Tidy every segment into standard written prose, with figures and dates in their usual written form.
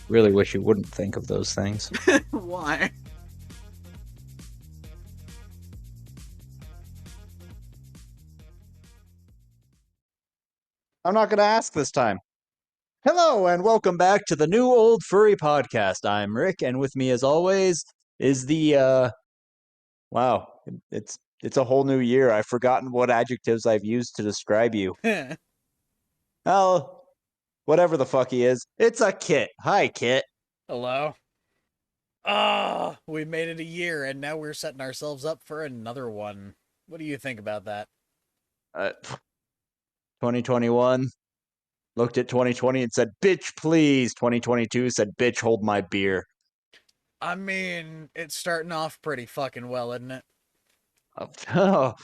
Really wish you wouldn't think of those things. Why? I'm not going to ask this time. Hello, and welcome back to the New Old Furry Podcast. I'm Rick, and with me, as always, is wow, it's a whole new year. I've forgotten what adjectives I've used to describe you. Well, whatever the fuck he is, it's a Kit. Hi, Kit. Hello? Ah, we made it a year, and now we're setting ourselves up for another one. What do you think about that? 2021 looked at 2020 and said, "Bitch, please." 2022 said, "Bitch, hold my beer." I mean, it's starting off pretty fucking well, isn't it? Oh,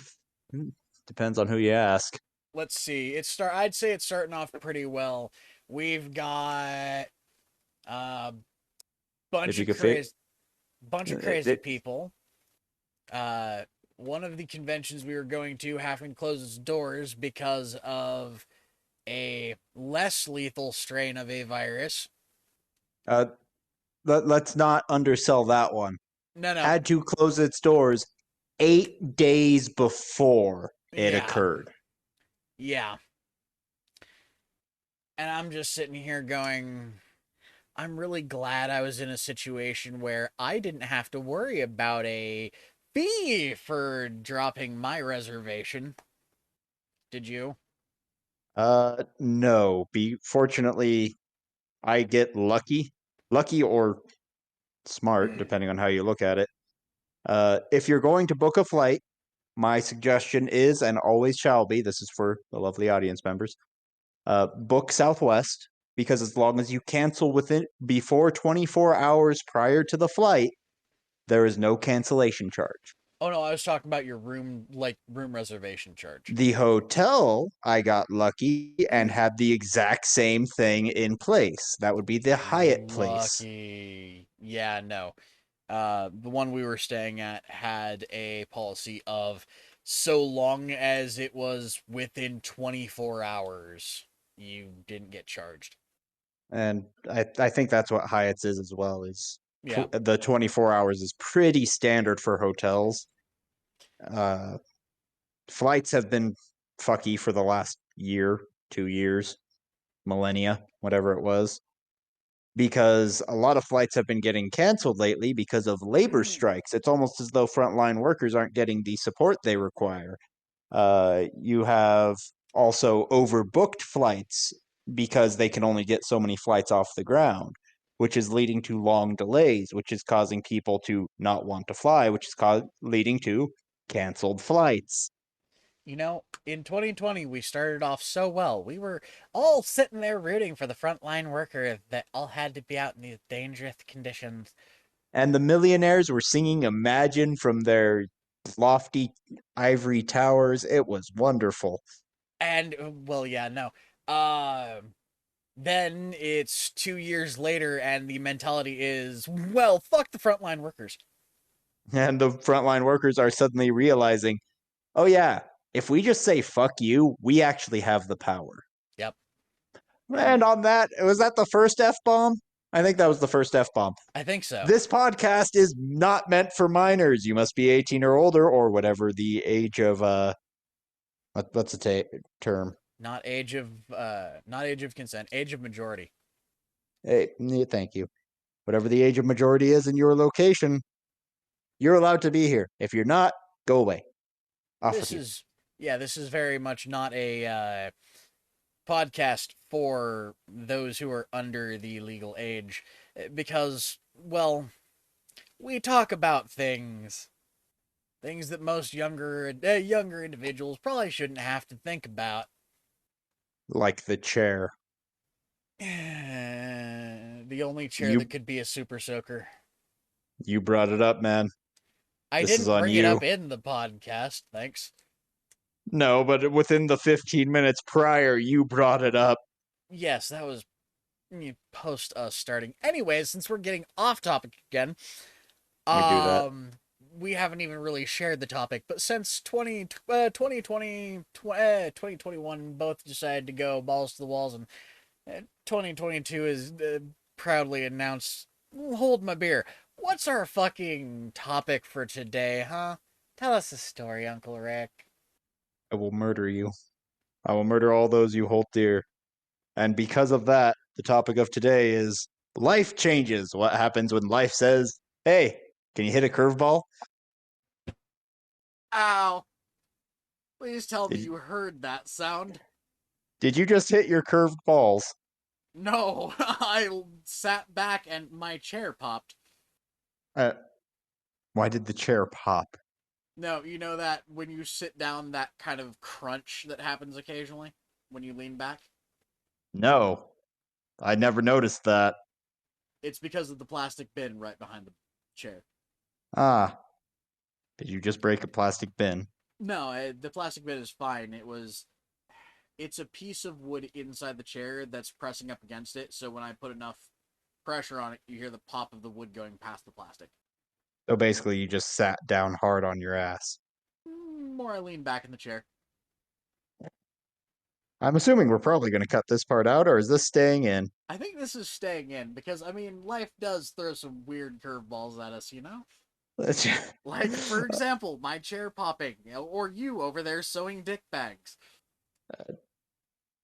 depends on who you ask. Let's see. I'd say it's starting off pretty well. We've got a If bunch you of could fit, crazy people. Uh One of the conventions we were going to having to close its doors because of a less lethal strain of a virus. uh, let's not undersell that one. No, no. Had to close its doors 8 days before it Yeah. occurred. Yeah. And I'm just sitting here going, I'm really glad I was in a situation where I didn't have to worry about a fee for dropping my reservation. Did you? No. Fortunately, I get lucky or smart, depending on how you look at it. If you're going to book a flight, my suggestion is, and always shall be, this is for the lovely audience members, book Southwest, because as long as you cancel within before 24 hours prior to the flight, there is no cancellation charge. Oh no, I was talking about your room reservation charge. The hotel, I got lucky and had the exact same thing in place. That would be the Hyatt place. Lucky. Yeah, no. The one we were staying at had a policy of so long as it was within 24 hours, you didn't get charged. And I think that's what Hyatt's is as well, is Yeah. the 24 hours is pretty standard for hotels. Uh, Flights have been fucky for the last year, 2 years, millennia, whatever it was, because a lot of flights have been getting canceled lately because of labor strikes. It's almost as though frontline workers aren't getting the support they require. You have also overbooked flights because they can only get so many flights off the ground, which is leading to long delays, which is causing people to not want to fly, which is leading to canceled flights. You know, in 2020, we started off so well. We were all sitting there rooting for the frontline worker that all had to be out in these dangerous conditions. And the millionaires were singing Imagine from their lofty ivory towers. It was wonderful. And, well, yeah, no. Uh, then it's 2 years later, and the mentality is, well, fuck the frontline workers. And the frontline workers are suddenly realizing, oh, yeah, if we just say fuck you, we actually have the power. Yep. And And on that, was that the first F bomb? I think that was the first F bomb. I think so. This podcast is not meant for minors. You must be 18 or older, or whatever the age of, what's the term? Not age of consent, age of majority. Hey, thank you. Whatever the age of majority is in your location, you're allowed to be here. If you're not, go away. Off This with you. is, yeah, this is very much not a podcast for those who are under the legal age because, well, we talk about things that most younger individuals probably shouldn't have to think about. Like the chair. The only chair that You could be a super soaker. you brought it up, man. I This is didn't on bring it you. up in the podcast, thanks. No, but within the 15 minutes prior, you brought it up. Yes, that was post us starting. Anyways, since we're getting off topic again, We do that. Um, we haven't even really shared the topic, but since 2021 both decided to go balls to the walls, and 2022 is proudly announce, hold my beer. What's our fucking topic for today, huh? Tell us a story, Uncle Rick. I will murder you. I will murder all those you hold dear. And because of that, the topic of today is life changes. What happens when life says, hey, can you hit a curveball? Ow. Please tell me Did, you heard that sound. did you just hit your curved balls? No, I sat back and my chair popped. Uh, why did the chair pop? No, you know that when you sit down, that kind of crunch that happens occasionally when you lean back? No, I never noticed that. It's because of the plastic bin right behind the chair. Ah, did you just break a plastic bin? No, the plastic bin is fine. It's a piece of wood inside the chair that's pressing up against it. So when I put enough pressure on it, you hear the pop of the wood going past the plastic. So basically, you just sat down hard on your ass. More I lean back in the chair. I'm assuming we're probably going to cut this part out, or is this staying in? I think this is staying in because I mean life does throw some weird curveballs at us, you know? Like for example, my chair popping, or you over there sewing dick bags.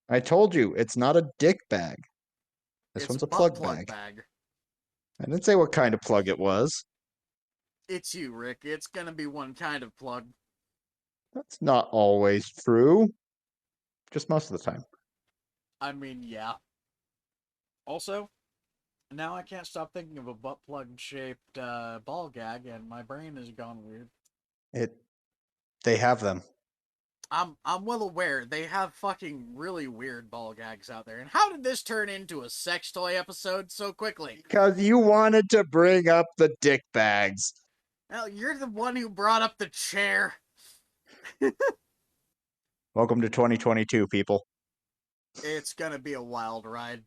I told you, it's not a dick bag. This It's one's a butt plug plug bag. bag. I didn't say what kind of plug it was. It's you, Rick. It's gonna be one kind of plug. That's not always true. Just most of the time. I mean, yeah. Also, now I can't stop thinking of a butt plug shaped ball gag, and my brain has gone weird. It. They have them. I'm well aware they have fucking really weird ball gags out there. And how did this turn into a sex toy episode so quickly? Because you wanted to bring up the dick bags. Well, you're the one who brought up the chair. Welcome to 2022, people. It's gonna be a wild ride.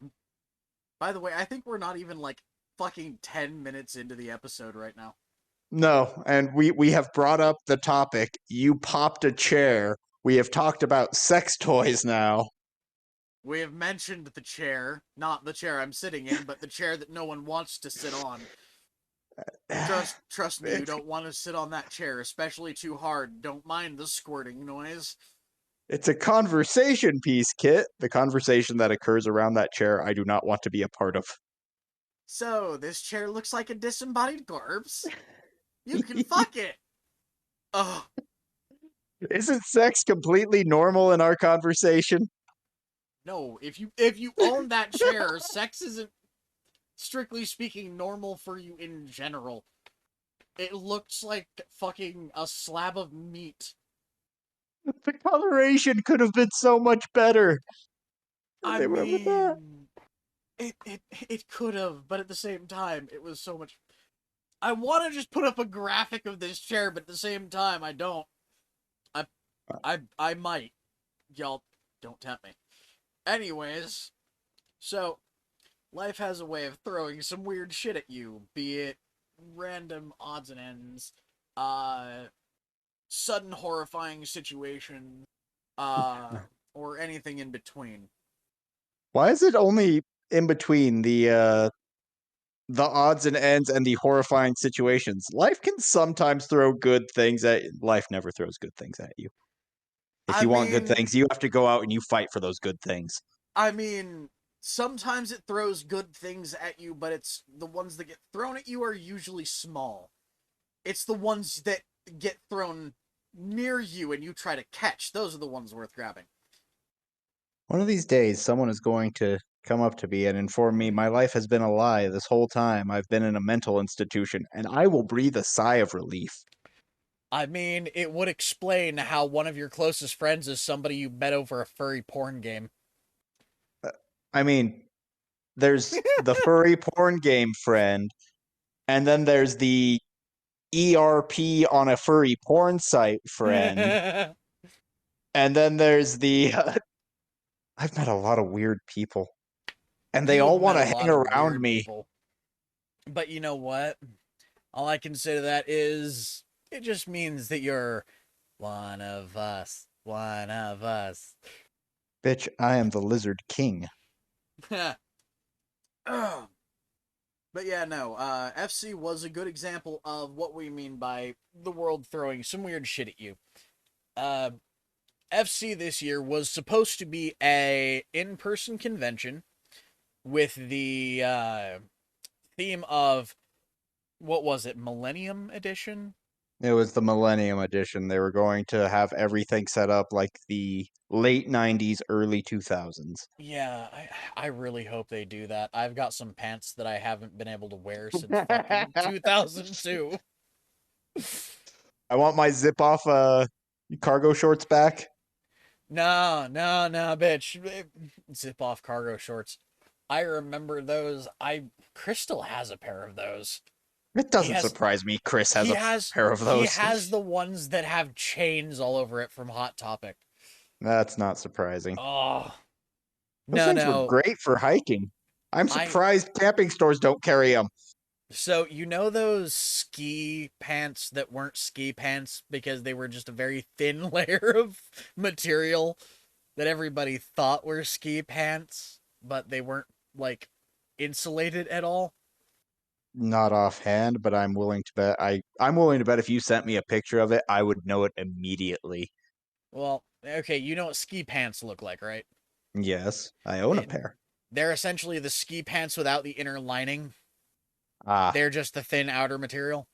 By the way, I think we're not even like fucking 10 minutes into the episode right now. No, and we have brought up the topic. You popped a chair. We have talked about sex toys now. We have mentioned the chair, not the chair I'm sitting in, but the chair that no one wants to sit on. Trust me, you it's don't want to sit on that chair, especially too hard. Don't mind the squirting noise. it's a conversation piece, Kit. The conversation that occurs around that chair, I do not want to be a part of. So, this chair looks like a disembodied corpse. You can fuck it. Oh, Isn't sex completely normal in our conversation? no, if you own that chair, sex isn't strictly speaking normal for you in general. It looks like fucking a slab of meat. The coloration could have been so much better. I They went with that. mean, it could have, but at the same time, it was so much. I want to just put up a graphic of this chair, but at the same time, I don't. I I might. Y'all don't tempt me. Anyways, so life has a way of throwing some weird shit at you, be it random odds and ends, uh, sudden horrifying situations, uh, or anything in between. Why is it only in between the odds and ends and the horrifying situations? Life can sometimes throw good things at life never throws good things at you. If I you want good mean, things, you have to go out and you fight for those good things. I mean, sometimes it throws good things at you, but it's the ones that get thrown at you are usually small. It's the ones that get thrown near you and you try to catch. Those are the ones worth grabbing. One of these days, someone is going to come up to me and inform me my life has been a lie this whole time. I've been in a mental institution, and I will breathe a sigh of relief. I mean, it would explain how one of your closest friends is somebody you met over a furry porn game. I mean, there's the furry porn game friend, and then there's the ERP on a furry porn site friend, and then there's the. I've met a lot of weird people, and they You have all met want a to hang lot of around weird me. people. But you know what? All I can say to that is it just means that you're one of us. One of us. Bitch, I am the Lizard King. Ugh. But yeah, no. FC was a good example of what we mean by the world throwing some weird shit at you. Uh, FC this year was supposed to be a in-person convention with the theme of what was it, Millennium Edition? It was the Millennium Edition. They were going to have everything set up like the late 90s, early 2000s. Yeah, I really hope they do that. I've got some pants that I haven't been able to wear since fucking 2002. I want my zip off cargo shorts back. No, no, no, bitch. Zip off cargo shorts. I remember those. Crystal has a pair of those. It He doesn't has surprise me Chris has he a has pair of he those. has the ones that have chains all over it from Hot Topic. That's not surprising. Oh, Those no, things were no. great for hiking. I'm I surprised camping stores don't carry them. So you know those ski pants that weren't ski pants because they were just a very thin layer of material that everybody thought were ski pants, but they weren't like insulated at all? Not offhand, but I'm willing to bet I'm willing to bet if you sent me a picture of it, I would know it immediately. Well, okay, you know what ski pants look like, right? Yes, I own a They, pair. they're essentially the ski pants without the inner lining. Ah, They're just the thin outer material.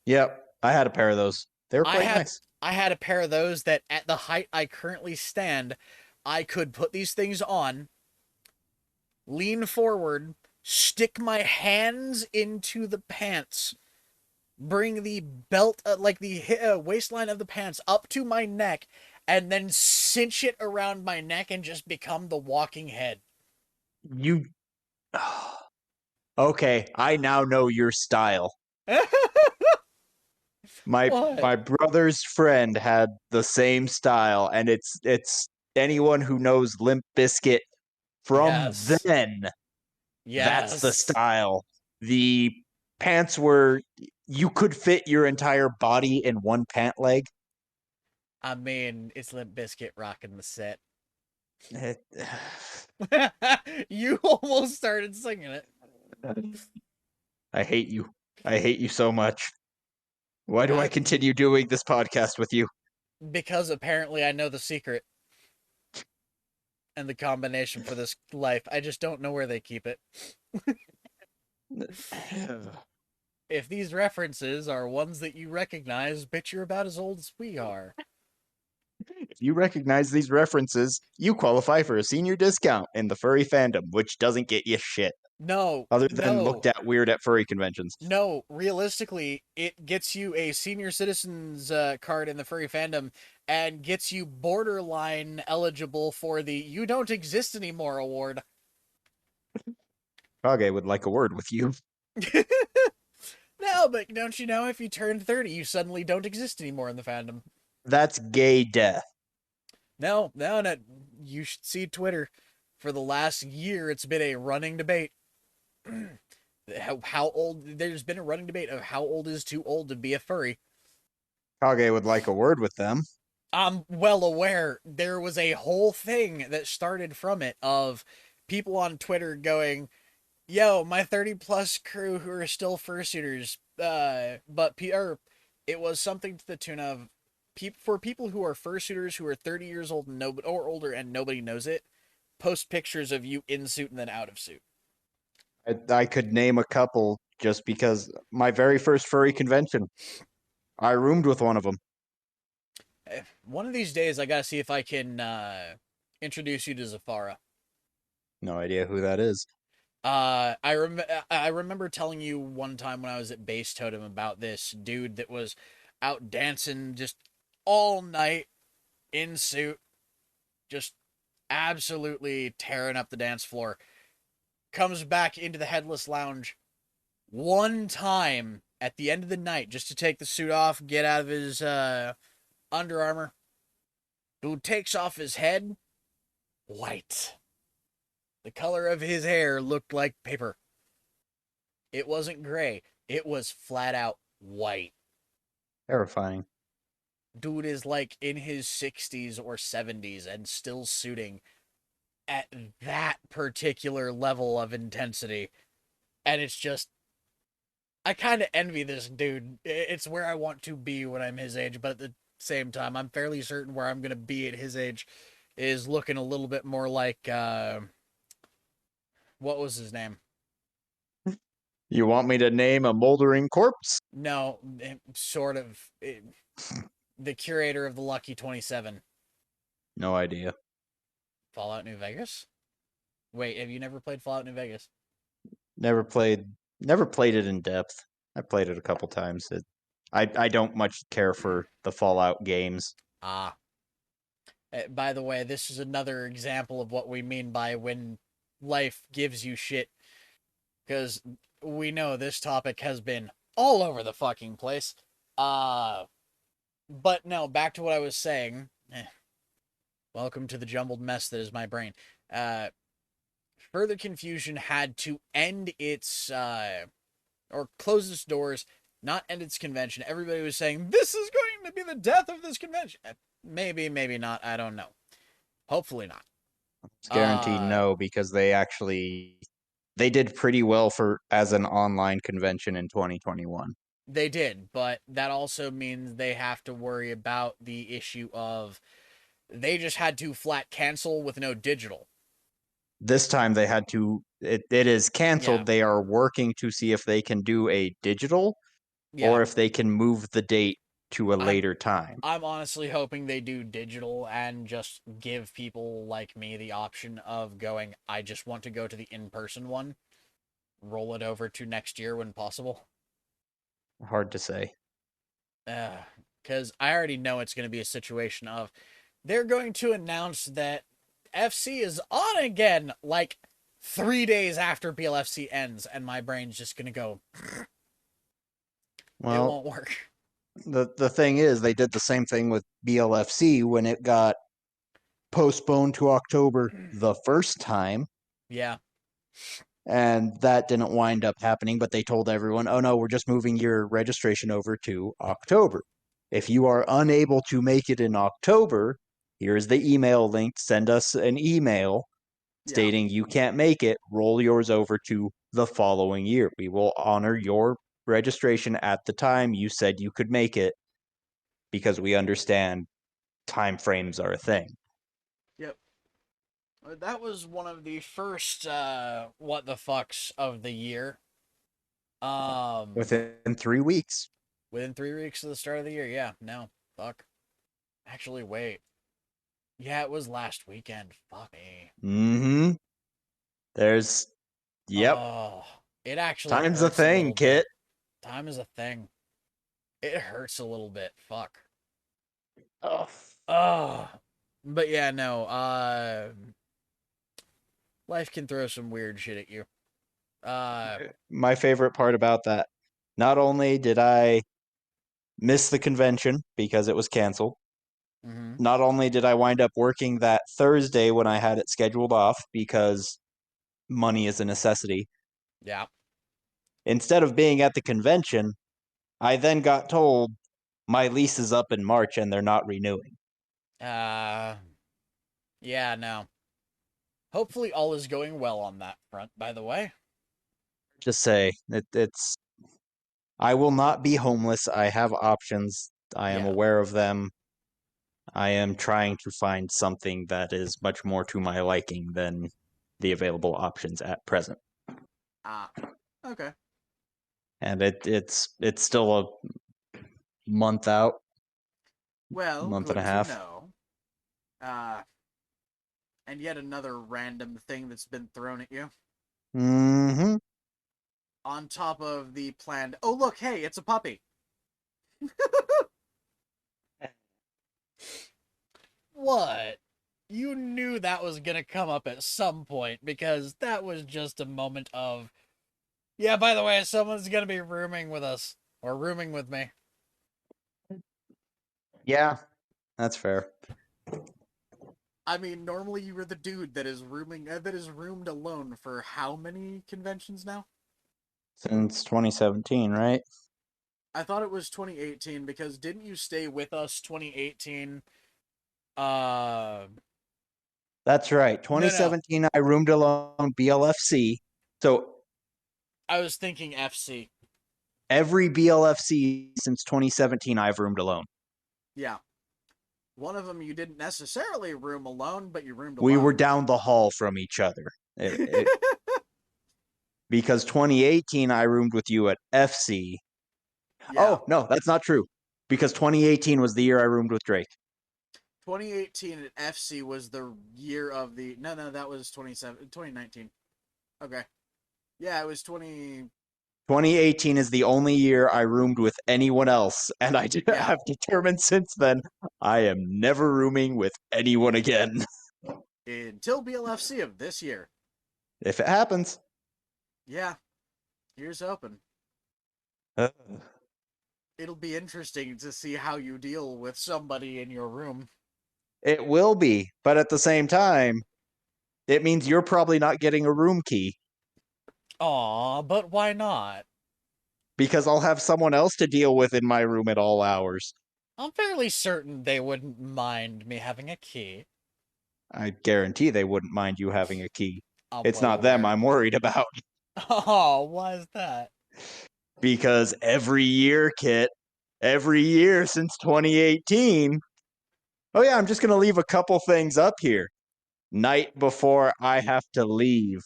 yep. I had a pair of those. They were I quite had nice. I had a pair of those that at the height I currently stand, I could put these things on, lean forward, stick my hands into the pants, bring the belt, like the waistline of the pants up to my neck, and then cinch it around my neck and just become the walking head. You Okay, I now know your style. My What? my brother's friend had the same style, and it's anyone who knows Limp Bizkit from Yes. then, that's the Yes. style. The pants were you could fit your entire body in one pant leg. I mean, it's Limp Bizkit rocking the set. It- You almost started singing it. I hate you. I hate you so much. Why do I I, continue doing this podcast with you? because apparently I know the secret and the combination for this life. I just don't know where they keep it. If these references are ones that you recognize, bitch, you're about as old as we are. If you recognize these references, you qualify for a senior discount in the furry fandom, which doesn't get you shit No, other than no, looked at weird at furry conventions. no. Realistically, it gets you a senior citizens card in the furry fandom and gets you borderline eligible for the "You Don't Exist Anymore" award. Kage would like a word with you. No, but don't you know if you turn 30, you suddenly don't exist anymore in the fandom? That's gay death. No, no, no. You should see Twitter. For the last year, it's been a running debate. How old? There's been a running debate of how old is too old to be a furry. Kage would like a word with them. I'm well aware there was a whole thing that started from it of people on Twitter going, "Yo, my 30 plus crew who are still fursuiters, or it was something to the tune of for people who are fursuiters who are 30 years old and nobody or older and nobody knows it, post pictures of you in suit and then out of suit." I could name a couple just because my very first furry convention, I roomed with one of them. One of these days, I gotta see if I can introduce you to Zafara. No idea who that is. I remember telling you one time when I was at Base Totem about this dude that was out dancing just all night in suit, just absolutely tearing up the dance floor. Comes back into the Headless Lounge one time at the end of the night just to take the suit off, get out of his Under Armour. Dude takes off his head, white. The color of his hair looked like paper. It wasn't gray. It was flat out white. Terrifying. Dude is like in his 60s or 70s and still suiting at that particular level of intensity. And it's just I kind of envy this dude. It's where I want to be when I'm his age, but at the same time, I'm fairly certain where I'm gonna be at his age is looking a little bit more like what was his name? You want me to name a moldering corpse? No, sort of the curator of the Lucky 27, No idea. Fallout New Vegas. Wait, have you never played Fallout New Vegas? Never played. Never played it in depth. I played it a couple times. I don't much care for the Fallout games. Ah, by the way, this is another example of what we mean by when life gives you shit, because we know this topic has been all over the fucking place. Uh, but no, back to what I was saying. Welcome to the jumbled mess that is my brain. Uh, Further Confusion had to end its or close its doors, not end its convention. Everybody was saying this is going to be the death of this convention. Maybe, maybe not. I don't know. Hopefully not. It's guaranteed no, because they did pretty well for as an online convention in 2021. They did, but that also means they have to worry about the issue of they just had to flat cancel with no digital. This time they had to. It is Yeah, canceled. They are working to see if they can do a digital yeah. or if they can move the date to a I'm later time. I'm honestly hoping they do digital and just give people like me the option of going, I just want to go to the in-person one, roll it over to next year when possible. Hard to say. Because I already know it's going to be a situation of they're going to announce that FC is on again like 3 days after PLFC ends, and my brain's just going to go, it Well, won't work. the thing is, they did the same thing with BLFC when it got postponed to October the first time, Yeah, and that didn't wind up happening. But they told everyone, "Oh no, we're just moving your registration over to October. If you are unable to make it in October, here's the email link. Send us an email yeah. stating you can't make it. Roll yours over to the following year. We will honor your registration at the time you said you could make it because we understand time frames are a thing." Yep. That was one of the first what the fucks of the year. Um, Within 3 weeks. Within 3 weeks of the start of the year. Yeah, no, fuck. Actually, wait. Yeah, it was last weekend. Fuck me. Mm-hmm. There's yep. Oh, it actually Time's a hurts a thing, little Kit. bit. Time is a thing. It hurts a little bit. Fuck. Oh. Oh, but yeah, no. Life can throw some weird shit at you. Uh, My favorite part about that. Not only did I miss the convention because it was canceled, mm-hmm. not only did I wind up working that Thursday when I had it scheduled off because money is a necessity. Yeah. Instead of being at the convention, I then got told my lease is up in March and they're not renewing. Uh, yeah, no. Hopefully, all is going well on that front. By the way. Just say it's. I will not be homeless. I have options. I am Yeah. aware of them. I am trying to find something that is much more to my liking than the available options at present. Ah. Okay. And it's still a month out, Well, month and a good to half. know. Uh, and yet another random thing that's been thrown at you. Mm-hmm. On top of the planned. Oh, look, hey, it's a puppy. What? You knew that was gonna come up at some point because that was just a moment of, yeah, by the way, someone's gonna be rooming with us or rooming with me. Yeah, that's fair. I mean, normally you were the dude that is roomed alone for how many conventions now? Since 2017, right? I thought it was 2018 because didn't you stay with us 2018? Uh, That's right. no. 2017, I roomed alone BLFC. So I was thinking FC. Every BLFC since 2017, I've roomed alone. Yeah. One of them you didn't necessarily room alone, but you roomed We were alone. down the hall from each other. Because 2018, I roomed with you at FC. Yeah. Oh, no, that's not true. Because 2018 was the year I roomed with Drake. 2018 at FC was the year of the no, that was 2019. Okay. Yeah, it was 2018 is the only year I roomed with anyone else, and I yeah. have determined since then I am never rooming with anyone again. Until BLFC of this year. If it happens. Yeah. Here's open. Uh, It'll be interesting to see how you deal with somebody in your room. it will be, but at the same time, it means you're probably not getting a room key. Aw, but why not? Because I'll have someone else to deal with in my room at all hours. I'm fairly certain they wouldn't mind me having a key. I guarantee they wouldn't mind you having a key. I'm It's well not them aware. I'm worried about. Oh, why is that? Because every year, Kit, every year since 2018. Oh, yeah, I'm just going to leave a couple things up here. Night before I have to leave.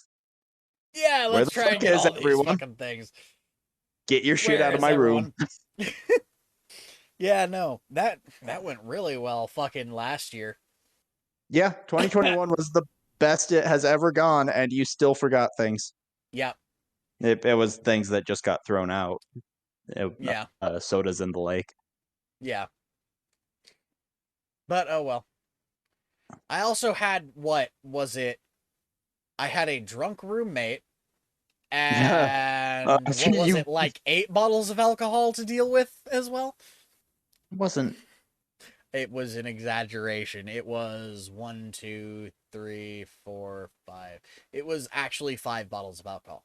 Yeah, Where let's the try and fuck get is all these everyone? fucking things. Get your shit Where out of is my room. everyone? Yeah, no. That went really well fucking last year. Yeah, 2021 was the best it has ever gone, and you still forgot things. Yep. It was things that just got thrown out. Yeah. Sodas in the lake. Yeah. But oh well. I also had what was it? I had a drunk roommate and what was You it, like 8 bottles of alcohol to deal with as well? wasn't. It was an exaggeration. It was one, two, three, four, five. It was actually 5 bottles of alcohol.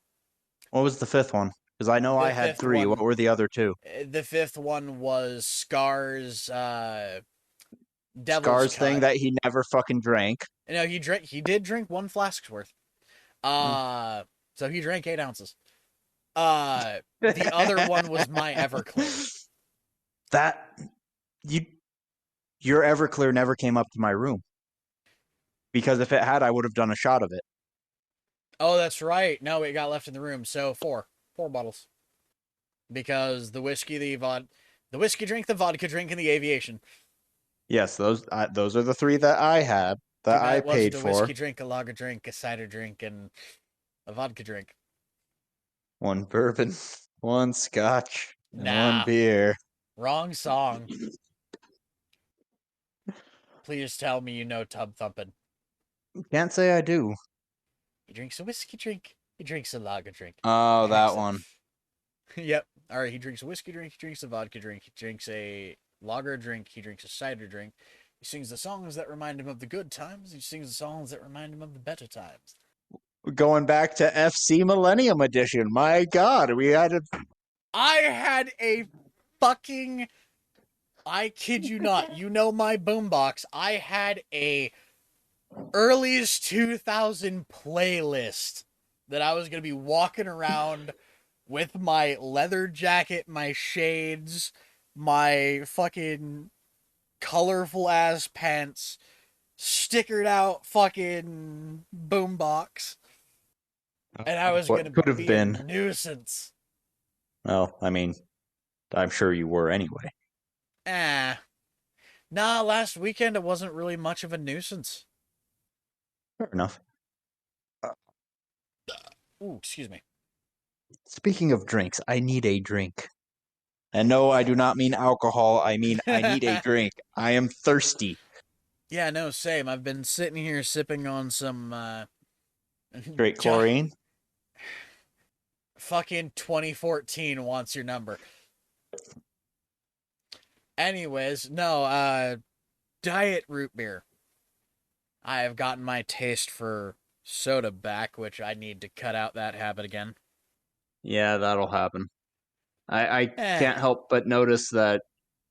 What was the fifth one? Because I know I The had fifth three. What one, were the other two? the fifth one was Scar's Devil's Scar's thing Cut. that he never fucking drank. No, he did drink 1 flask's worth. Mm. So he drank 8 ounces. The other one was my Everclear. That you your Everclear never came up to my room. Because if it had, I would have done a shot of it. Oh, that's right. No, it got left in the room. So 4 bottles. Because the whiskey, the whiskey drink, the vodka drink, and the aviation. Yes, those are the three that I had Too that bad I it wasn't paid a for. whiskey drink, a lager drink, a cider drink, and a vodka drink. One bourbon, one scotch, and one Nah, beer. wrong song. Please tell me you know Tub Thumpin'. Can't say I do. He drinks a whiskey drink. He drinks a lager drink. Oh, He drinks that a. one. Yep. All right. He drinks a whiskey drink. He drinks a vodka drink. He drinks a lager drink. He drinks a cider drink. He sings the songs that remind him of the good times. He sings the songs that remind him of the better times. Going back to FC Millennium Edition. My God, we had a I had a fucking. I kid you not. You know my boombox. I had a earliest 2000 playlist that I was going to be walking around with my leather jacket, my shades, my fucking colorful ass pants, stickered out fucking boombox, and I was what going to could have be a been. nuisance. Well, I mean, I'm sure you were anyway. Ah. Nah, last weekend it wasn't really much of a nuisance. Fair enough. Ooh, excuse me. Speaking of drinks, I need a drink. And no, I do not mean alcohol. I mean, I need a drink. I am thirsty. Yeah, no, same. I've been sitting here sipping on some Straight chlorine. fucking 2014 wants your number. Anyways, no, diet root beer. I have gotten my taste for soda back, which I need to cut out that habit again. Yeah, that'll happen. I Eh, can't help but notice that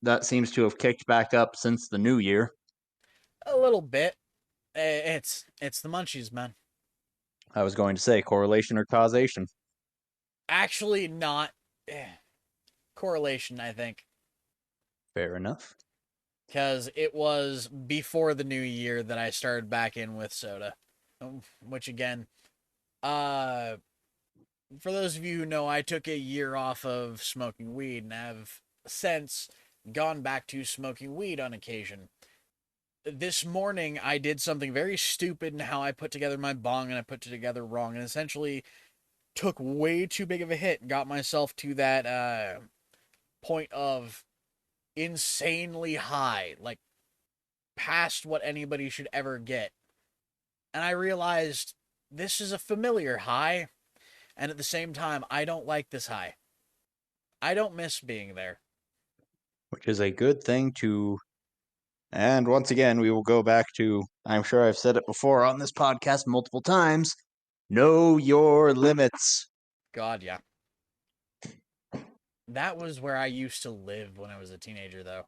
that seems to have kicked back up since the new year. a little bit. It's the munchies, man. I was going to say correlation or causation. Actually, not. correlation, I think, Fair enough. because it was before the new year that I started back in with soda. Which again, uh, for those of you who know, I took a year off of smoking weed and have since gone back to smoking weed on occasion. This morning, I did something very stupid in how I put together my bong, and I put it together wrong, and essentially took way too big of a hit and got myself to that point of insanely high, like past what anybody should ever get. And I realized this is a familiar high, and at the same time, I don't like this high. I don't miss being there. Which is a good thing to. And once again, we will go back to. I'm sure I've said it before on this podcast multiple times. Know your limits. God, yeah. That was where I used to live when I was a teenager, though.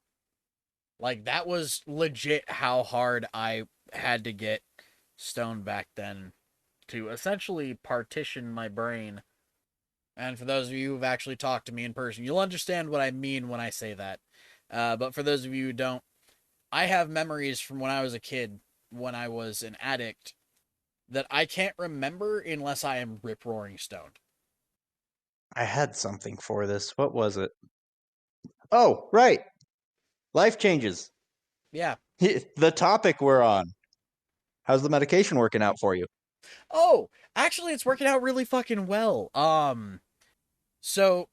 Like, that was legit how hard I had to get stoned back then to essentially partition my brain. And for those of you who've actually talked to me in person, you'll understand what I mean when I say that. But for those of you who don't, I have memories from when I was a kid, when I was an addict, that I can't remember unless I am rip roaring stoned. I had something for this. What was it? Oh, right. Life changes. Yeah. The topic we're on. How's the medication working out for you? Oh, actually, it's working out really fucking well. So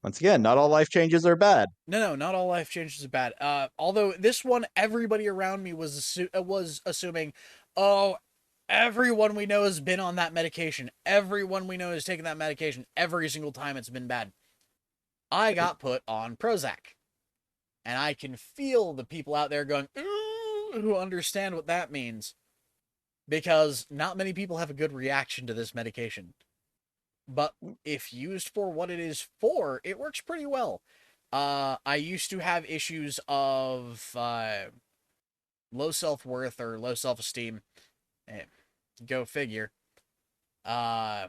Once again, not all life changes are bad. no, not all life changes are bad. Although this one, everybody around me was assuming, oh, everyone we know has been on that medication. Everyone we know has taken that medication every single time it's been bad. I got put on Prozac, and I can feel the people out there going, ooh, who understand what that means, because not many people have a good reaction to this medication. But if used for what it is for, it works pretty well. I used to have issues of low self worth or low self esteem. Eh, go figure. Uh,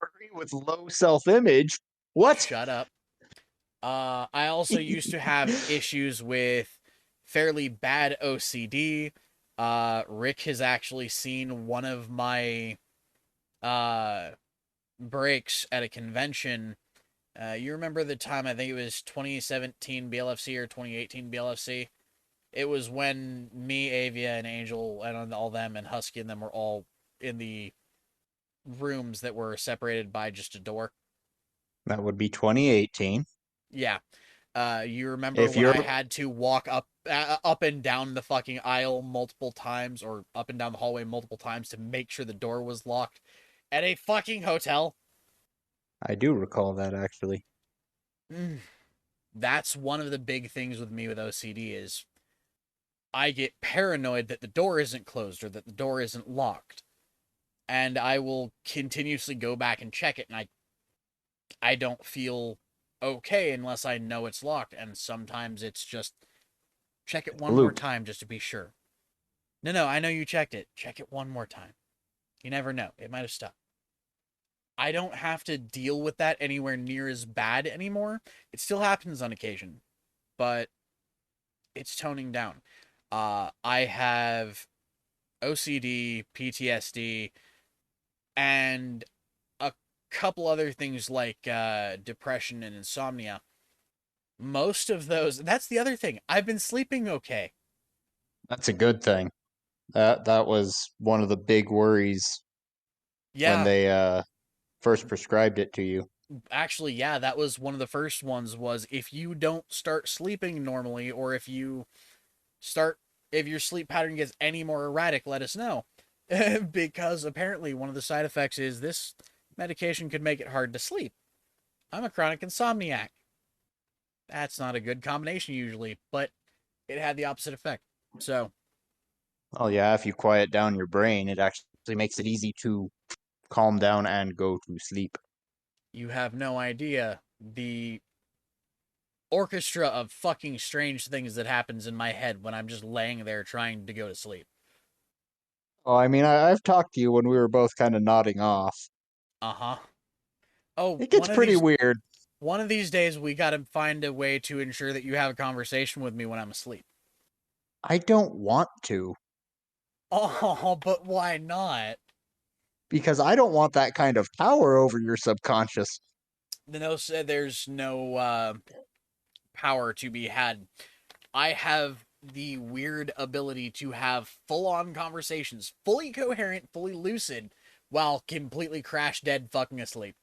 Furry with low self image. What? Shut up. I also used to have issues with fairly bad OCD. Rick has actually seen one of my uh, breaks at a convention. You remember the time, I think it was 2017 BLFC or 2018 BLFC? It was when me, Avia, and Angel, and all them, and Husky and them were all in the rooms that were separated by just a door. That would be 2018. Yeah. You remember If when I you're. had to walk up and down the fucking aisle multiple times, or up and down the hallway multiple times to make sure the door was locked at a fucking hotel? I do recall that actually. That's one of the big things with me with OCD is I get paranoid that the door isn't closed or that the door isn't locked. And I will continuously go back and check it, and I don't feel okay unless I know it's locked. And sometimes it's just check it one more Loop. time just to be sure. No, I know you checked it. Check it one more time. You never know. It might have stuck. I don't have to deal with that anywhere near as bad anymore. It still happens on occasion, but it's toning down. I have OCD, PTSD, and a couple other things like depression and insomnia. Most of those, that's the other thing. I've been sleeping okay. That's a good thing. That was one of the big worries when Yeah, they first prescribed it to you. actually, yeah, that was one of the first ones was if you don't start sleeping normally, or start, if your sleep pattern gets any more erratic, let us know. Because apparently one of the side effects is this medication could make it hard to sleep. I'm a chronic insomniac. That's not a good combination usually, but it had the opposite effect. So, Well, yeah, if you quiet down your brain, it actually makes it easy to calm down and go to sleep. you have no idea the orchestra of fucking strange things that happens in my head when I'm just laying there trying to go to sleep. Well, I mean, I've talked to you when we were both kind of nodding off. Uh huh. Oh, It gets pretty weird. One of these days, we gotta find a way to ensure that you have a conversation with me when I'm asleep. I don't want to Oh, but why not? because I don't want that kind of power over your subconscious. There's no power to be had. I have the weird ability to have full on conversations, fully coherent, fully lucid, while completely crash dead fucking asleep.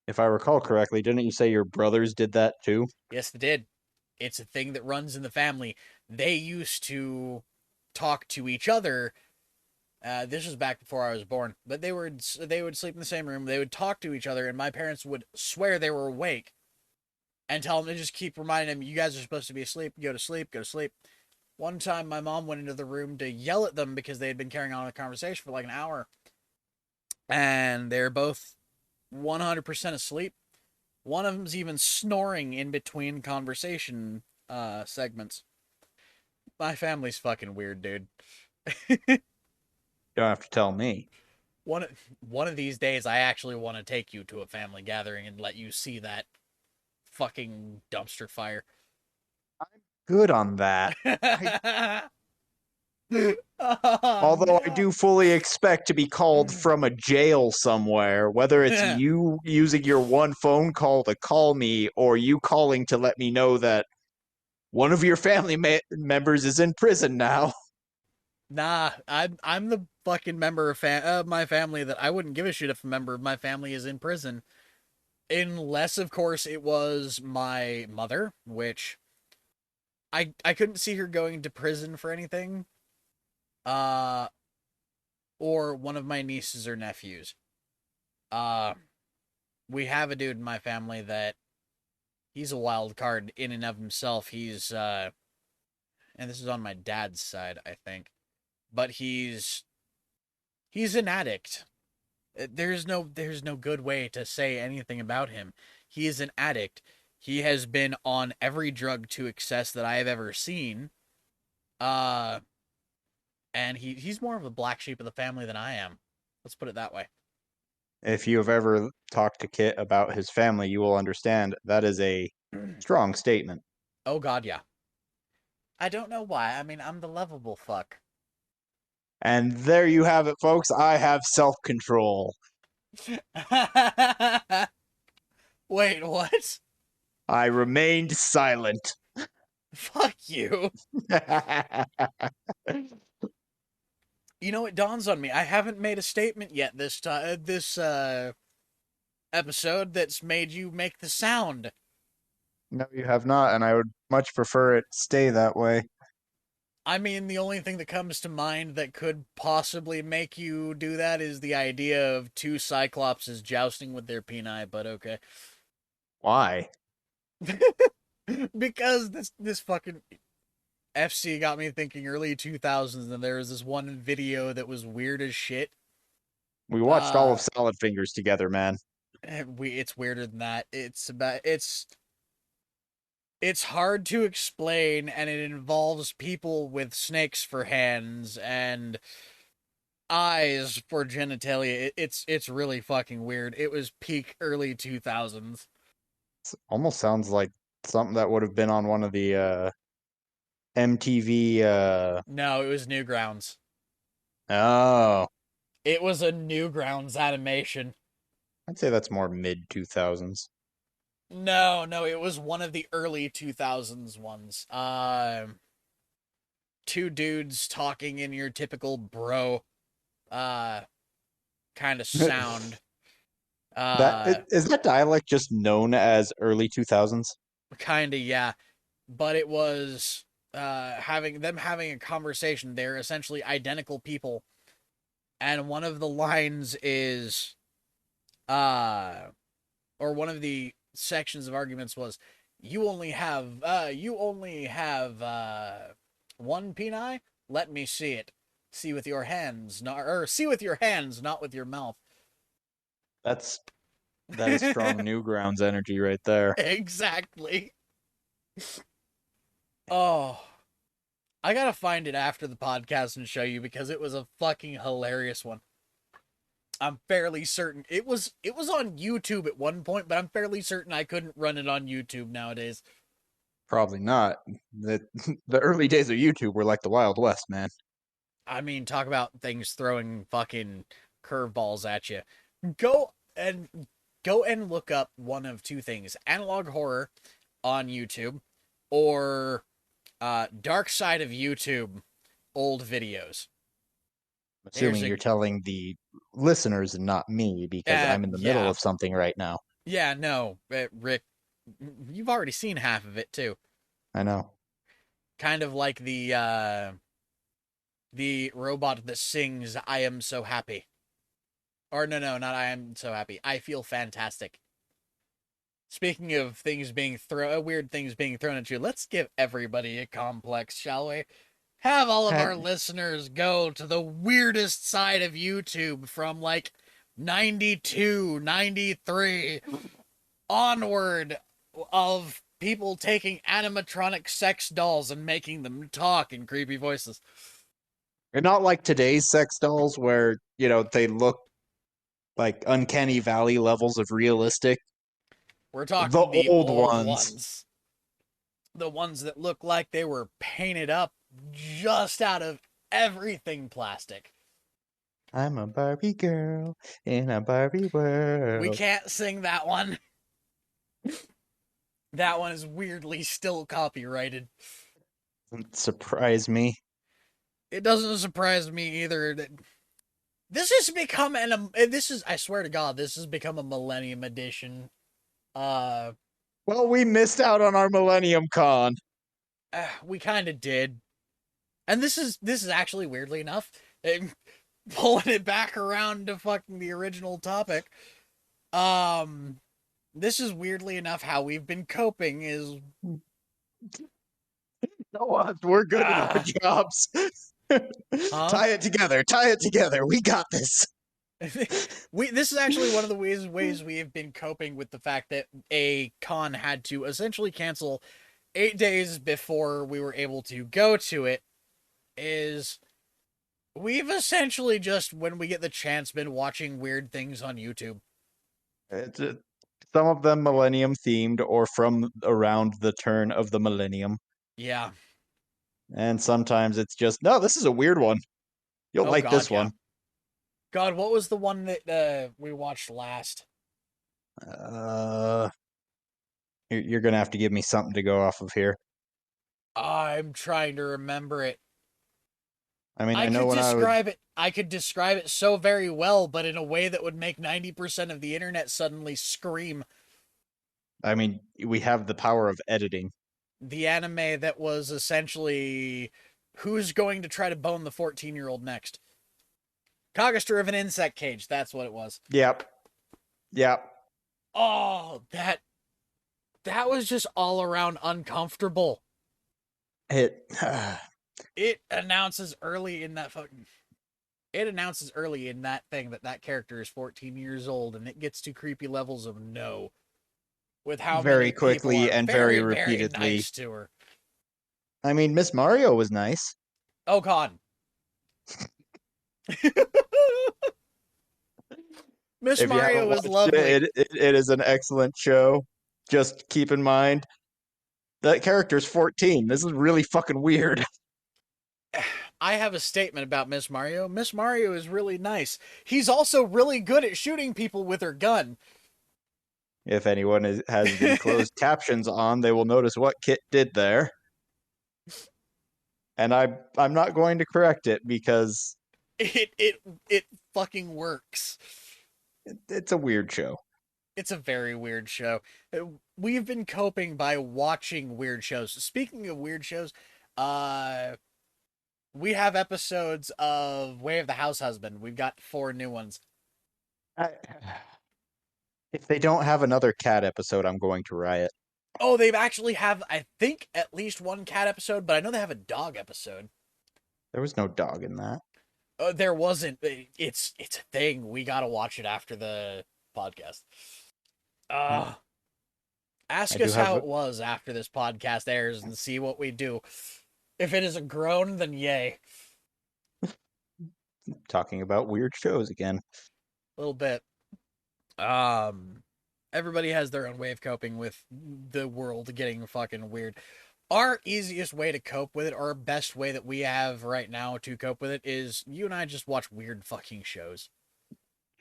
If I recall correctly, didn't you say your brothers did that too? Yes, they did. It's a thing that runs in the family. They used to talk to each other. This was back before I was born, but they would sleep in the same room. They would talk to each other, and my parents would swear they were awake and tell them to just keep reminding them, "You guys are supposed to be asleep. Go to sleep. Go to sleep." One time, my mom went into the room to yell at them because they had been carrying on a conversation for like an hour, and they're both 100% asleep. One of them's even snoring in between conversation segments. My family's fucking weird, dude. You don't have to tell me. one one of these days, I actually want to take you to a family gathering and let you see that fucking dumpster fire. Good on that. I Oh Although I no! do fully expect to be called from a jail somewhere, whether it's you using your one phone call to call me or you calling to let me know that one of your family members is in prison now. Nah, I'm the fucking member of my family that I wouldn't give a shit if a member of my family is in prison, unless of course it was my mother, which I couldn't see her going to prison for anything. Uh, or one of my nieces or nephews. Uh, we have a dude in my family that he's a wild card in and of himself. And this is on my dad's side, I think, but he's an addict. There's no good way to say anything about him. He is an addict. He has been on every drug to excess that I have ever seen. Uh, and he's more of a black sheep of the family than I am. Let's put it that way. If you have ever talked to Kit about his family, you will understand that is a strong statement. Oh God, yeah. I don't know why. I mean, I'm the lovable fuck. And there you have it, folks. I have self control. Wait, what? I remained silent. Fuck you. You know, it dawns on me. I haven't made a statement yet this time. This episode that's made you make the sound. No, you have not, and I would much prefer it stay that way. I mean, the only thing that comes to mind that could possibly make you do that is the idea of two cyclopses jousting with their peni, but okay. Why? Because this fucking FC got me thinking early 2000s, and there was this one video that was weird as shit. We watched all of Uh, Salad Fingers together, man. it's weirder than that. It's hard to explain, and it involves people with snakes for hands and eyes for genitalia. It's really fucking weird. It was peak early 2000s. It almost sounds like something that would have been on one of the MTV. No, it was Newgrounds. Oh, It was a Newgrounds animation. I'd say that's more mid 2000s. No, it was one of the early 2000s ones. Two dudes talking in your typical bro uh kind of sound. Is that dialect just known as early 2000s? Kind of, yeah. But it was having a conversation. They're essentially identical people, and one of the lines is uh or one of the sections of arguments was, you only have one peni? Let me see it. See with your hands, not or see with your hands, not with your mouth. That's that is strong Newgrounds energy right there. Exactly. Oh, I gotta find it after the podcast and show you because it was a fucking hilarious one. I'm fairly certain it was on YouTube at one point, but I'm fairly certain I couldn't run it on YouTube nowadays. Probably not. The the early days of YouTube were like the Wild West, man. I mean, talk about things throwing fucking curveballs at you. Go and go and look up one of two things: analog horror on YouTube, or dark side of YouTube old videos. There's Assuming a you're telling the listeners and not me, because I'm in the middle yeah, of something right now. yeah, no, Rick, you've already seen half of it too. I know. Kind of like the robot that sings "I am so happy." Or no, no, not "I am so happy." I feel fantastic. Speaking of things being thrown, weird things being thrown at you, let's give everybody a complex, shall we? Have all of our Heck, listeners go to the weirdest side of YouTube from like 92, 93 onward, of people taking animatronic sex dolls and making them talk in creepy voices. and not like today's sex dolls where, they look like uncanny valley levels of realistic. We're The talking the old old ones. ones. The ones that look like they were painted up just out of everything plastic. I'm a Barbie girl in a Barbie We world. can't sing that one. That one is weirdly still copyrighted. Doesn't surprise me. It doesn't surprise me either. This has become I swear to God, this has become a Millennium Edition. Uh, Well, we missed out on our Millennium Con. we kind of did. And this is actually weirdly enough, pulling it back around to fucking the original topic. Um, this is weirdly enough how we've been coping is No, we're good at our uh, jobs. huh? Tie it together. Tie it together. We got this. This is actually one of the ways we have been coping with the fact that a con had to essentially cancel 8 days before we were able to go to it. Is we've essentially just, when we get the chance, been watching weird things on YouTube. It's, some of them Millennium themed or from around the turn of the Millennium. Yeah. And sometimes it's just, no, this is a weird one. You'll Oh like God, this yeah. one. God, what was the one that we watched last? Uh, you're going to have to give me something to go off of here. I'm trying to remember it. I mean, I I know could when I was, describe it. I could describe it so very well, but in a way that would make 90% of the internet suddenly scream. I mean, we have the power of editing. The anime that was essentially who's going to try to bone the 14-year-old next. Kagaster of an insect cage. That's what it was. Yep. Yep. Oh, that was just all around uncomfortable. It. It announces early in that fucking. It announces early in that thing that that character is 14 years old, and it gets to creepy levels of no. With how Very many people quickly are and very very, very repeatedly. nice to her. I mean, Miss Mario was nice. Oh God. Miss If you haven't Mario is watched lovely. it is an excellent show. Just keep in mind that character's 14. This is really fucking weird. I have a statement about Miss Mario. Miss Mario is really nice. He's also really good at shooting people with her gun. If anyone has the closed captions on, they will notice what Kit did there. And I'm not going to correct it because it fucking works. it's a weird show. It's a very weird show. We've been coping by watching weird shows. Speaking of weird shows, uh we have episodes of Way of the House Husband. We've got 4 new ones. I, if they don't have another cat episode, I'm going to riot. Oh, they've actually have, I think, at least one cat episode, but I know they have a dog episode. There was no dog in that. There wasn't. It's a thing. We gotta watch it after the podcast. Uh I Ask do us have how it was after this podcast airs and see what we do. If it is a groan, then yay. talking about weird shows again. A little bit. Um, Everybody has their own way of coping with the world getting fucking weird. Our easiest way to cope with it, or best way that we have right now to cope with it, is you and I just watch weird fucking shows.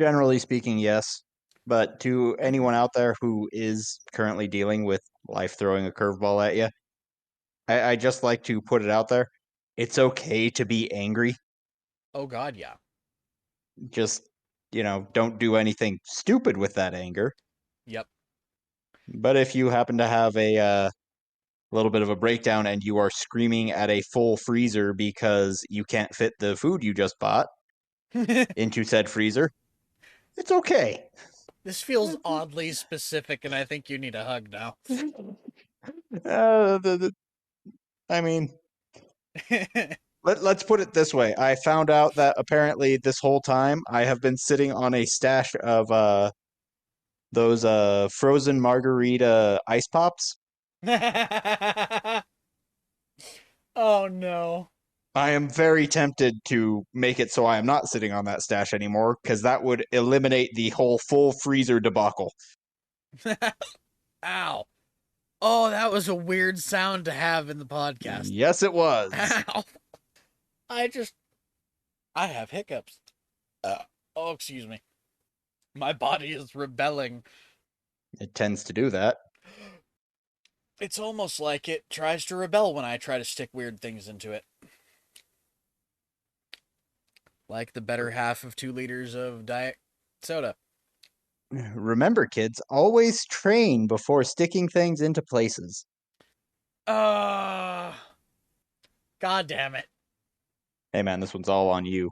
Generally speaking, yes. But to anyone out there who is currently dealing with life throwing a curveball at you, I just like to put it out there. It's okay to be angry. Oh god, yeah. Just, don't do anything stupid with that anger. Yep. But if you happen to have a little bit of a breakdown and you are screaming at a full freezer because you can't fit the food you just bought into said freezer, it's okay. This feels oddly specific, and I think you need a hug now. Uh, the, the, I mean, let's put it this way. I found out that apparently this whole time I have been sitting on a stash of those frozen margarita ice pops. Oh no. I am very tempted to make it so I am not sitting on that stash anymore because that would eliminate the whole full freezer debacle. Ow. Oh, that was a weird sound to have in the podcast. Yes, it was. Ow. I just, I have hiccups. Oh, excuse me. My body is rebelling. It tends to do that. It's almost like it tries to rebel when I try to stick weird things into it. Like the better half of 2 liters of diet soda. Remember, kids, always train before sticking things into places. Uh, God damn it. Hey, man, this one's all on you.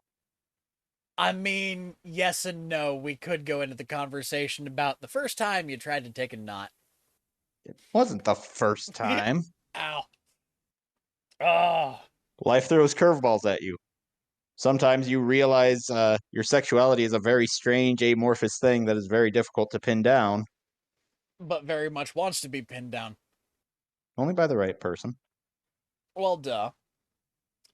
I mean, yes and no. We could go into the conversation about the first time you tried to take a knot. Wasn't the first time. Ow. Oh. Life throws curveballs at you. Sometimes you realize your sexuality is a very strange, amorphous thing that is very difficult to pin down. But very much wants to be pinned down. Only by the right person. Well, duh.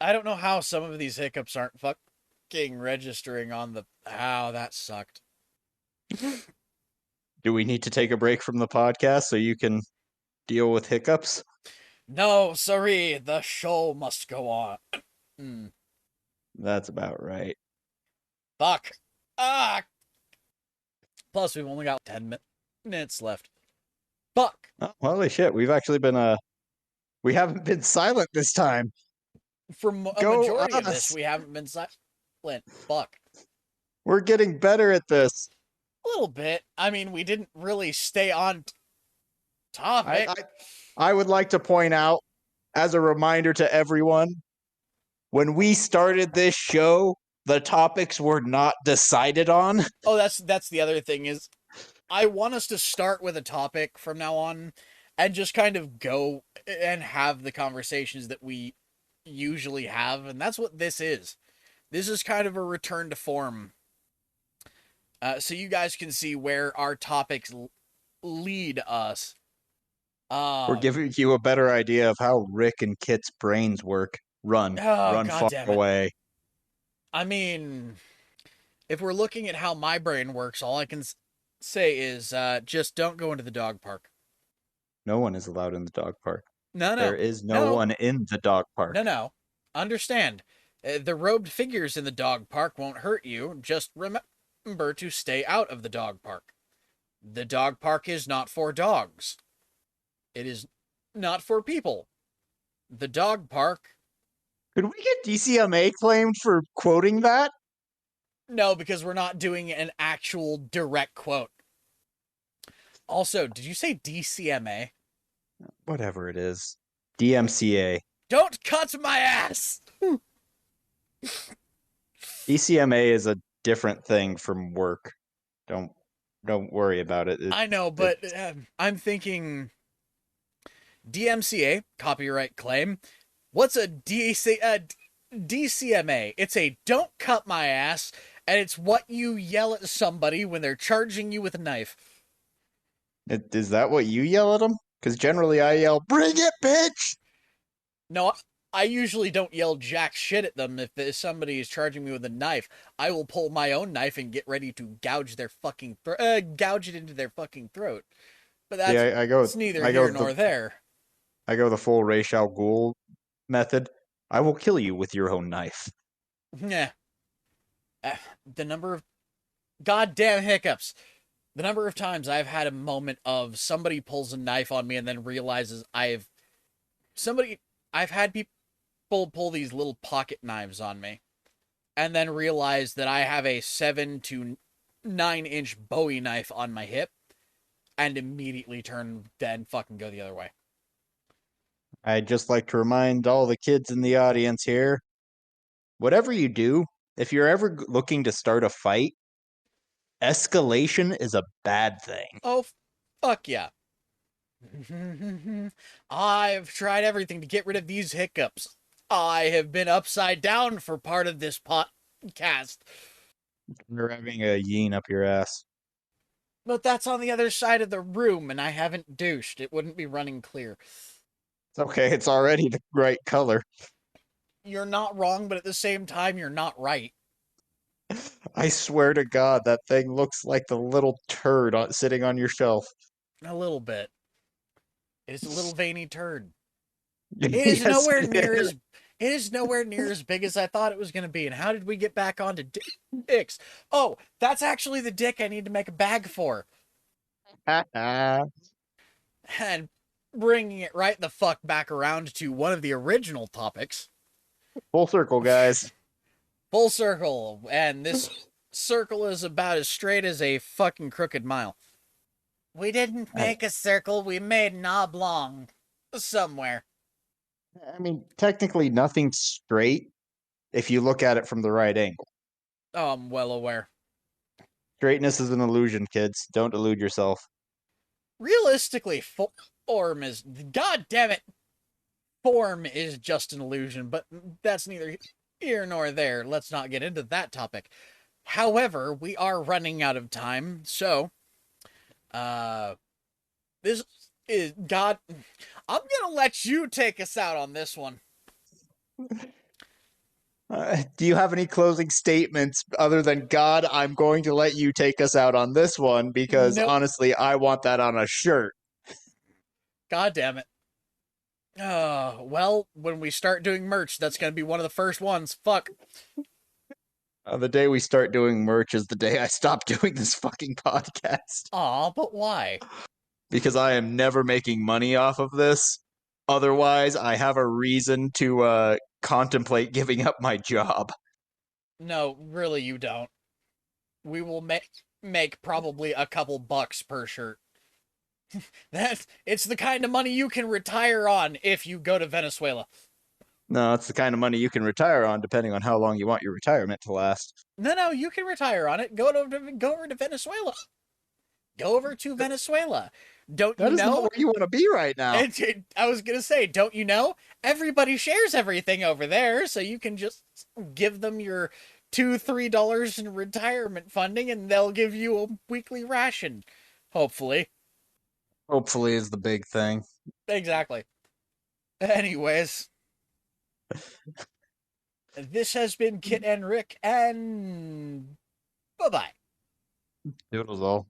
I don't know how some of these hiccups aren't fucking registering on the. Ow, that sucked. Do we need to take a break from the podcast so you can deal with hiccups? No, sorry, the show must go on. That's about right. Fuck. Ah! Plus, we've only got 10 minutes left. Fuck! Oh, holy shit, we've actually been, we haven't been silent this time. For a Go majority us. of this, we haven't been silent. Fuck. We're getting better at this. A little bit. I mean, we didn't really stay on topic. I would like to point out, as a reminder to everyone, when we started this show, the topics were not decided on. Oh, that's the other thing is, I want us to start with a topic from now on, and just kind of go and have the conversations that we usually have, and that's what this is. This is kind of a return to form. So you guys can see where our topics lead us. We're giving you a better idea of how Rick and Kit's brains work. Run God far damn it. away. I mean, if we're looking at how my brain works, all I can say is just don't go into the dog park. No one is allowed in the dog park. No. There is no one in the dog park. No. Understand. The robed figures in the dog park won't hurt you. Just remember to stay out of the dog park. The dog park is not for dogs. It is not for people. The dog park. Could we get DCMA claimed for quoting that? No, because we're not doing an actual direct quote. Also, did you say DCMA? Whatever it is. DMCA. Don't cut my ass! DCMA is a different thing from work. Don't worry about it. I know, but I'm thinking DMCA, copyright claim. What's a DCMA? It's a don't cut my ass, and it's what you yell at somebody when they're charging you with a knife. Is that what you yell at them? Because generally I yell, "Bring it, bitch!" No, I usually don't yell jack shit at them if somebody is charging me with a knife. I will pull my own knife and get ready to gouge it into their fucking throat. But See, it's neither here nor there. I go the full Ra's al Ghul method. I will kill you with your own knife. Yeah. The number of goddamn hiccups. The number of times I've had a moment of somebody pulls a knife on me and then realizes somebody I've had people pull these little pocket knives on me and then realize that I have a 7 to 9 inch Bowie knife on my hip and immediately turn and fucking go the other way. I'd just like to remind all the kids in the audience here, whatever you do, if you're ever looking to start a fight, escalation is a bad thing. Oh, fuck yeah. I've tried everything to get rid of these hiccups. I have been upside down for part of this podcast. You're having a yeen up your ass. But that's on the other side of the room, and I haven't douched. It wouldn't be running clear. It's okay, it's already the right color. You're not wrong, but at the same time, you're not right. I swear to God, that thing looks like the little turd sitting on your shelf. A little bit. It is a little veiny turd. It is Yes, nowhere it near is. as it is nowhere near as big as I thought it was going to be. And how did we get back onto dicks? Oh, that's actually the dick I need to make a bag for. And bringing it right the fuck back around to one of the original topics. Full circle, guys. Full circle. And this circle is about as straight as a fucking crooked mile. We didn't make a circle, we made an oblong. Somewhere. I mean, technically, nothing's straight if you look at it from the right angle. Oh, I'm well aware. Straightness is an illusion, kids. Don't delude yourself. Realistically, form is. God damn it! Form is just an illusion, but that's neither here nor there. Let's not get into that topic. However, we are running out of time, so. This is. God. I'm gonna let you take us out on this one. Do you have any closing statements other than God? I'm going to let you take us out on this one because Nope. honestly, I want that on a shirt. God damn it. Well, when we start doing merch, that's gonna be one of the first ones. Fuck. The day we start doing merch is the day I stop doing this fucking podcast Aw, but why? because I am never making money off of this. Otherwise, I have a reason to contemplate giving up my job. No, really, you don't. We will make probably a couple bucks per shirt. It's the kind of money you can retire on if you go to Venezuela. No, it's the kind of money you can retire on depending on how long you want your retirement to last. No, you can retire on it. Go over to Venezuela. Go over to Venezuela. Don't That you is not know? where you want to be right now. I was gonna say, don't you know? Everybody shares everything over there, so you can just give them your $2-3 in retirement funding, and they'll give you a weekly ration. Hopefully. Hopefully is the big thing. Exactly. Anyways, this has been Kit and Rick, and bye bye. Doodles all.